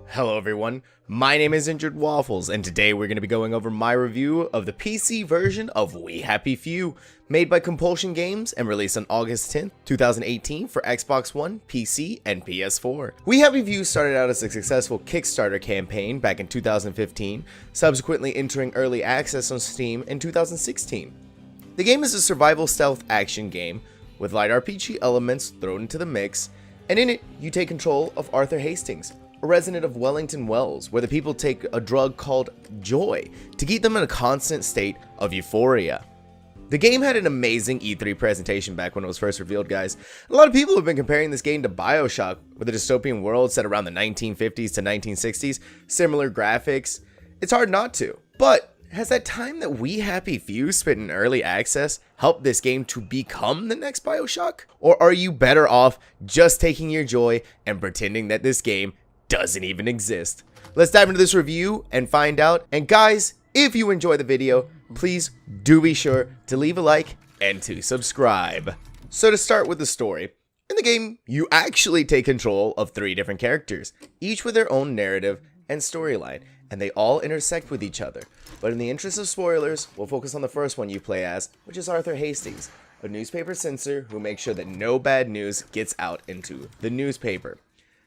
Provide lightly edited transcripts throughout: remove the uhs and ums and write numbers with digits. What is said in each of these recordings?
Hello everyone, my name is Injured Waffles, and today we're going to be going over my review of the PC version of We Happy Few, made by Compulsion Games and released on August 10th, 2018 for Xbox One, PC, and PS4. We Happy Few started out as a successful Kickstarter campaign back in 2015, subsequently entering early access on Steam in 2016. The game is a survival stealth action game with light RPG elements thrown into the mix, and in it you take control of Arthur Hastings, a resident of Wellington Wells, where the people take a drug called joy to keep them in a constant state of euphoria. The game had an amazing E3 presentation back when it was first revealed, guys. A lot of people have been comparing this game to BioShock, with a dystopian world set around the 1950s to 1960s, similar graphics. It's hard not to. But has that time that We Happy Few spent in early access helped this game to become the next BioShock? Or are you better off just taking your joy and pretending that this game doesn't even exist? Let's dive into this review and find out. And guys, if you enjoy the video, please do be sure to leave a like and to subscribe. So to start with the story, in the game, you actually take control of 3 different characters, each with their own narrative and storyline, and they all intersect with each other. But in the interest of spoilers, we'll focus on the first one you play as, which is Arthur Hastings, a newspaper censor who makes sure that no bad news gets out into the newspaper.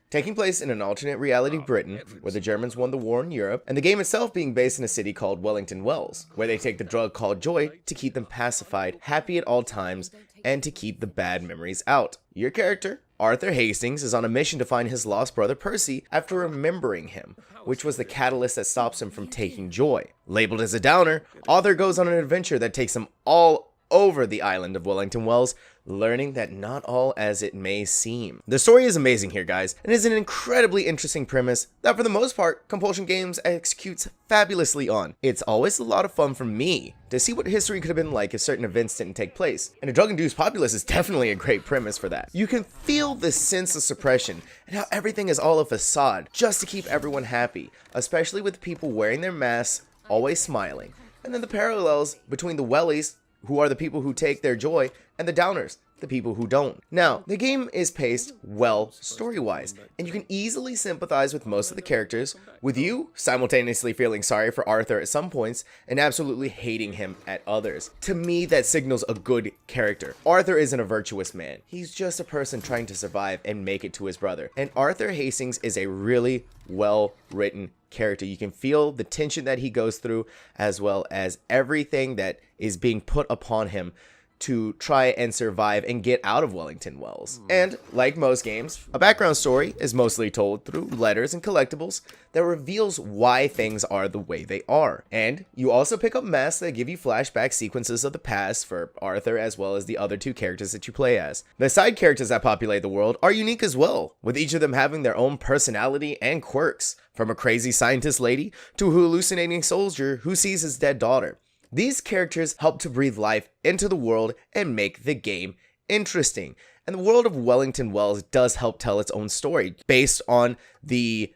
Taking place in an alternate reality Britain, where the Germans won the war in Europe, and the game itself being based in a city called Wellington Wells, where they take the drug called joy to keep them pacified, happy at all times, and to keep the bad memories out. Your character, Arthur Hastings, is on a mission to find his lost brother Percy after remembering him, which was the catalyst that stops him from taking joy. Labeled as a downer, Arthur goes on an adventure that takes him all over the island of Wellington Wells, learning that not all as it may seem. The story is amazing here, guys, and is an incredibly interesting premise that for the most part, Compulsion Games executes fabulously on. It's always a lot of fun for me to see what history could have been like if certain events didn't take place, and a drug-induced populace is definitely a great premise for that. You can feel the sense of suppression and how everything is all a facade just to keep everyone happy, especially with people wearing their masks, always smiling, and then the parallels between the wellies, who are the people who take their joy, and the downers, the people who don't. Now, the game is paced well story-wise, and you can easily sympathize with most of the characters, with you simultaneously feeling sorry for Arthur at some points, and absolutely hating him at others. To me, that signals a good character. Arthur isn't a virtuous man. He's just a person trying to survive and make it to his brother. And Arthur Hastings is a really well-written character. You can feel the tension that he goes through, as well as everything that is being put upon him to try and survive and get out of Wellington Wells. And like most games, a background story is mostly told through letters and collectibles that reveals why things are the way they are. And you also pick up masks that give you flashback sequences of the past for Arthur, as well as the other 2 characters that you play as. The side characters that populate the world are unique as well, with each of them having their own personality and quirks, from a crazy scientist lady to a hallucinating soldier who sees his dead daughter. These characters help to breathe life into the world and make the game interesting. And the world of Wellington Wells does help tell its own story based on the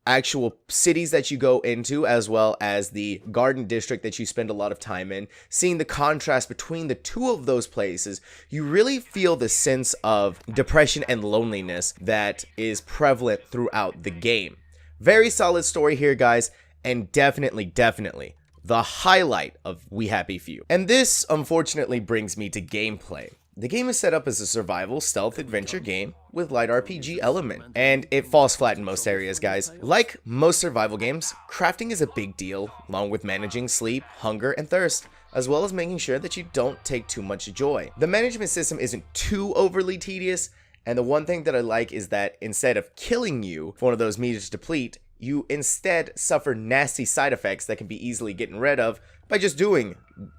actual cities that you go into, as well as the garden district that you spend a lot of time in. Seeing the contrast between the 2 of those places, you really feel the sense of depression and loneliness that is prevalent throughout the game. Very solid story here, guys, and definitely the highlight of We Happy Few. And this, unfortunately, brings me to gameplay. The game is set up as a survival stealth adventure game with light RPG element, and it falls flat in most areas, guys. Like most survival games, crafting is a big deal, along with managing sleep, hunger, and thirst, as well as making sure that you don't take too much joy. The management system isn't too overly tedious, and the one thing that I like is that instead of killing you for one of those meters deplete, you instead suffer nasty side effects that can be easily gotten rid of by just doing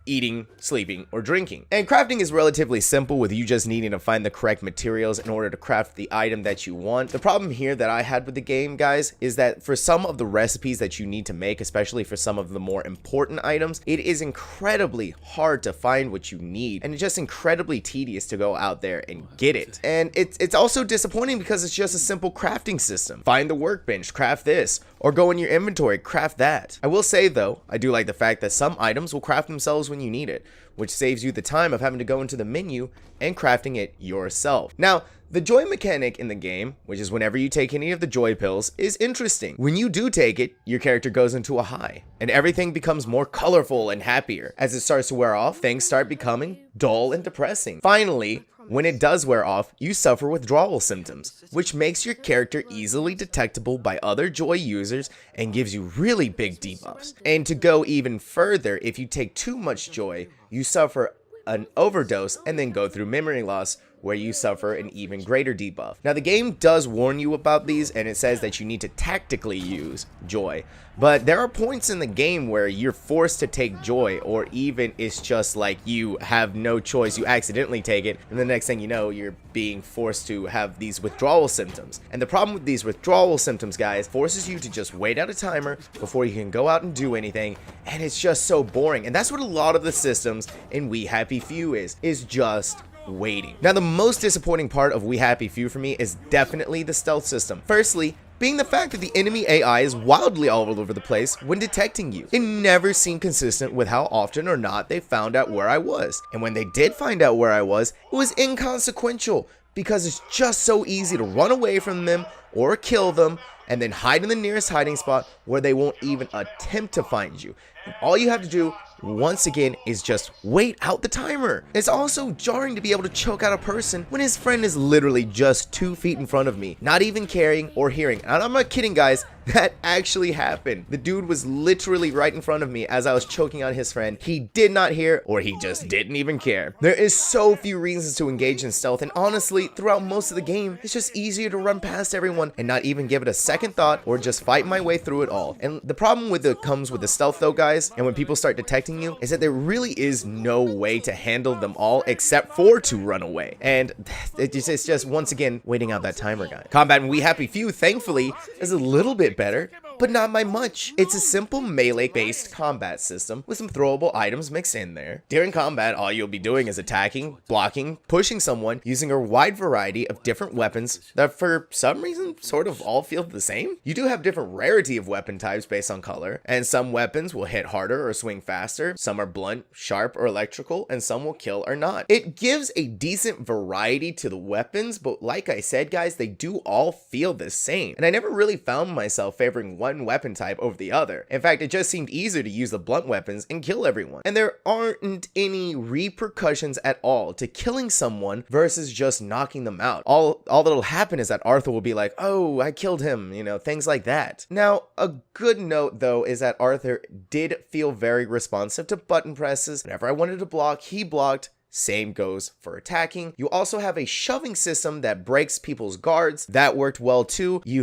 eating, sleeping, or drinking. And crafting is relatively simple, with you just needing to find the correct materials in order to craft the item that you want. The problem here that I had with the game, guys, is that for some of the recipes that you need to make, especially for some of the more important items, it is incredibly hard to find what you need, and it's just incredibly tedious to go out there and get it. And it's also disappointing because it's just a simple crafting system. Find the workbench, craft this, or go in your inventory, craft that. I will say though, I do like the fact that some items will craft themselves when you need it, which saves you the time of having to go into the menu and crafting it yourself. Now, the joy mechanic in the game, which is whenever you take any of the joy pills, is interesting. When you do take it, your character goes into a high, and everything becomes more colorful and happier. As it starts to wear off, things start becoming dull and depressing. Finally, when it does wear off, you suffer withdrawal symptoms, which makes your character easily detectable by other joy users and gives you really big debuffs. And to go even further, if you take too much joy, you suffer an overdose and then go through memory loss, where you suffer an even greater debuff. Now, the game does warn you about these, and it says that you need to tactically use joy, but there are points in the game where you're forced to take joy, or even it's just like you have no choice, you accidentally take it, and the next thing you know, you're being forced to have these withdrawal symptoms. And the problem with these withdrawal symptoms, guys, forces you to just wait out a timer before you can go out and do anything, and it's just so boring. And that's what a lot of the systems in We Happy Few is just waiting. Now, the most disappointing part of We Happy Few for me is definitely the stealth system. Firstly, being the fact that the enemy AI is wildly all over the place when detecting you. It never seemed consistent with how often or not they found out where I was. And when they did find out where I was, it was inconsequential, because it's just so easy to run away from them or kill them and then hide in the nearest hiding spot where they won't even attempt to find you. And all you have to do, once again, is just wait out the timer. It's also jarring to be able to choke out a person when his friend is literally just 2 feet in front of me, not even caring or hearing. And I'm not kidding, guys. That actually happened. The dude was literally right in front of me as I was choking on his friend. He did not hear, or he just didn't even care. There is so few reasons to engage in stealth, and honestly, throughout most of the game, it's just easier to run past everyone and not even give it a second thought, or just fight my way through it all. And the problem with it comes with the stealth though, guys, and when people start detecting you, is that there really is no way to handle them all except for to run away. And it's just once again waiting out that timer, guy. Combat in We Happy Few, thankfully, is a little bit better, but not by much. It's a simple melee-based combat system with some throwable items mixed in there. During combat, all you'll be doing is attacking, blocking, pushing someone, using a wide variety of different weapons that for some reason sort of all feel the same. You do have different rarity of weapon types based on color, and some weapons will hit harder or swing faster, some are blunt, sharp, or electrical, and some will kill or not. It gives a decent variety to the weapons, but like I said, guys, they do all feel the same, and I never really found myself favoring one weapon type over the other. In fact, it just seemed easier to use the blunt weapons and kill everyone. And there aren't any repercussions at all to killing someone versus just knocking them out. All that'll happen is that Arthur will be like, oh, I killed him, you know, things like that. Now, a good note though is that Arthur did feel very responsive to button presses. Whenever I wanted to block, he blocked. Same goes for attacking. You also have a shoving system that breaks people's guards. That worked well too. You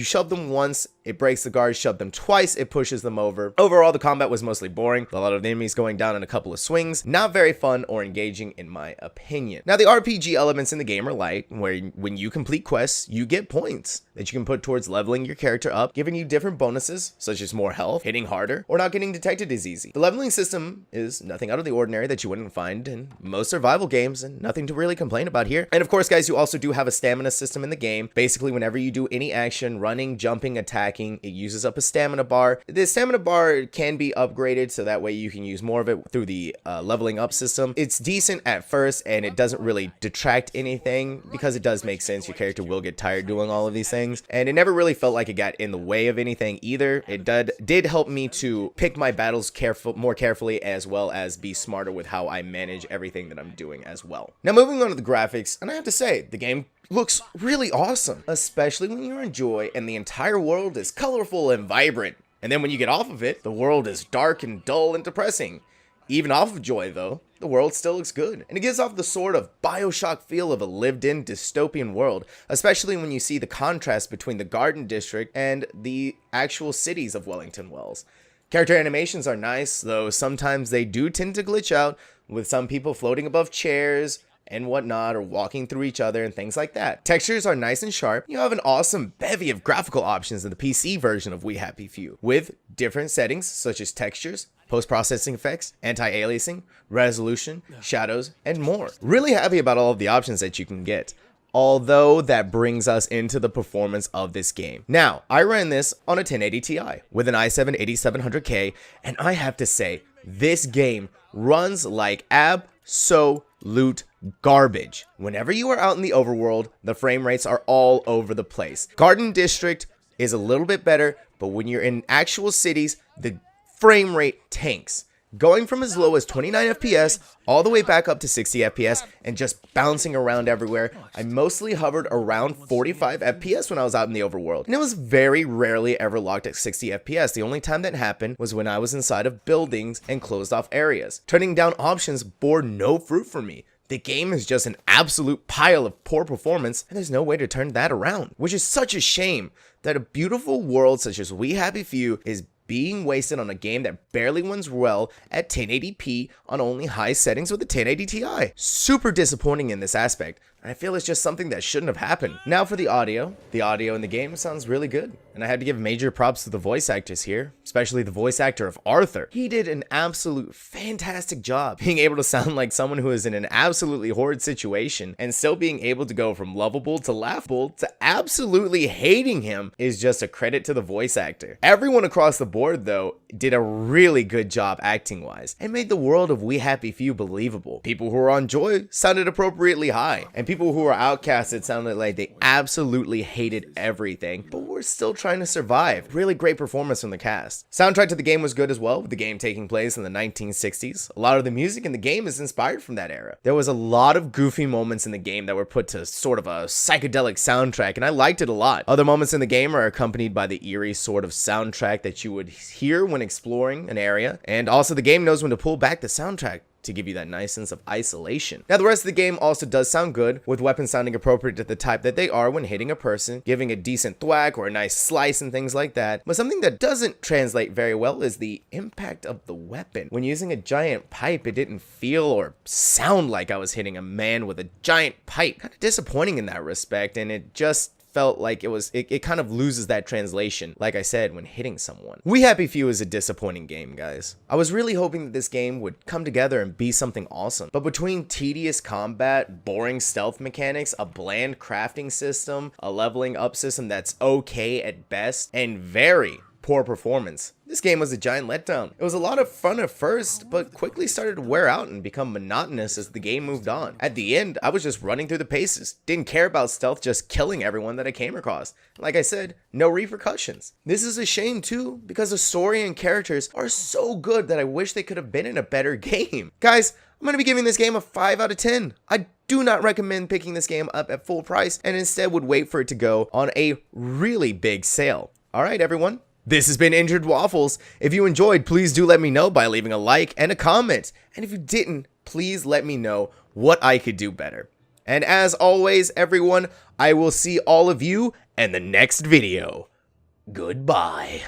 shove them once, it breaks the guards, shove them twice, it pushes them over. Overall, the combat was mostly boring. A lot of enemies going down in a couple of swings. Not very fun or engaging in my opinion. Now, the RPG elements in the game are light, where when you complete quests, you get points that you can put towards leveling your character up, giving you different bonuses, such as more health, hitting harder, or not getting detected as easy. The leveling system is nothing out of the ordinary that you wouldn't find in most survival games, and nothing to really complain about here. And of course, guys, you also do have a stamina system in the game. Basically, whenever you do any action, running, jumping, attacking, it uses up a stamina bar. The stamina bar can be upgraded, so that way you can use more of it through the leveling up system. It's decent at first, and it doesn't really detract anything, because it does make sense. Your character will get tired doing all of these things, and it never really felt like it got in the way of anything either. It did help me to pick my battles more carefully, as well as be smarter with how I manage everything that I'm doing as well. Now, moving on to the graphics, and I have to say, the game looks really awesome, especially when you're in Joy and the entire world is colorful and vibrant. And then when you get off of it, the world is dark and dull and depressing. Even off of Joy, though, the world still looks good, and it gives off the sort of Bioshock feel of a lived-in dystopian world, especially when you see the contrast between the Garden District and the actual cities of Wellington Wells. Character animations are nice, though sometimes they do tend to glitch out, with some people floating above chairs and whatnot, or walking through each other and things like that. Textures are nice and sharp. You have an awesome bevy of graphical options in the PC version of We Happy Few, with different settings such as textures, post-processing effects, anti-aliasing, resolution, shadows, and more. Really happy about all of the options that you can get. Although that brings us into the performance of this game. Now, I ran this on a 1080 Ti with an i7 8700K, and I have to say, this game runs like absolute garbage. Whenever you are out in the overworld, the frame rates are all over the place. Garden District is a little bit better, but when you're in actual cities, the frame rate tanks. Going from as low as 29 FPS all the way back up to 60 FPS and just bouncing around everywhere. I mostly hovered around 45 FPS when I was out in the overworld, and it was very rarely ever locked at 60 FPS. The only time that happened was when I was inside of buildings and closed off areas. Turning down options bore no fruit for me. The game is just an absolute pile of poor performance, and there's no way to turn that around, which is such a shame that a beautiful world such as We Happy Few is being wasted on a game that barely runs well at 1080p on only high settings with a 1080 Ti. Super disappointing in this aspect, and I feel it's just something that shouldn't have happened. Now for the audio. The audio in the game sounds really good, and I had to give major props to the voice actors here, especially the voice actor of Arthur. He did an absolute fantastic job being able to sound like someone who is in an absolutely horrid situation and still being able to go from lovable to laughable to absolutely hating him is just a credit to the voice actor. Everyone across the board, though, did a really good job acting-wise and made the world of We Happy Few believable. People who were on Joy sounded appropriately high, and people who were outcasted sounded like they absolutely hated everything, but were still trying to survive. Really great performance from the cast. Soundtrack to the game was good as well, with the game taking place in the 1960s. A lot of the music in the game is inspired from that era. There was a lot of goofy moments in the game that were put to sort of a psychedelic soundtrack, and I liked it a lot. Other moments in the game are accompanied by the eerie sort of soundtrack that you would hear when exploring an area, and also the game knows when to pull back the soundtrack to give you that nice sense of isolation. Now, the rest of the game also does sound good, with weapons sounding appropriate to the type that they are when hitting a person, giving a decent thwack or a nice slice and things like that. But something that doesn't translate very well is the impact of the weapon. When using a giant pipe, it didn't feel or sound like I was hitting a man with a giant pipe. Kind of disappointing in that respect, and it just felt like it kind of loses that translation, like I said, when hitting someone. We Happy Few is a disappointing game, guys. I was really hoping that this game would come together and be something awesome, but between tedious combat, boring stealth mechanics, a bland crafting system, a leveling up system that's okay at best, and very poor performance, this game was a giant letdown. It was a lot of fun at first, but quickly started to wear out and become monotonous as the game moved on. At the end, I was just running through the paces. Didn't care about stealth, just killing everyone that I came across. Like I said, no repercussions. This is a shame too, because the story and characters are so good that I wish they could have been in a better game. Guys, I'm going to be giving this game a 5 out of 10. I do not recommend picking this game up at full price, and instead would wait for it to go on a really big sale. Alright everyone, this has been Injured Waffles. If you enjoyed, please do let me know by leaving a like and a comment. And if you didn't, please let me know what I could do better. And as always, everyone, I will see all of you in the next video. Goodbye.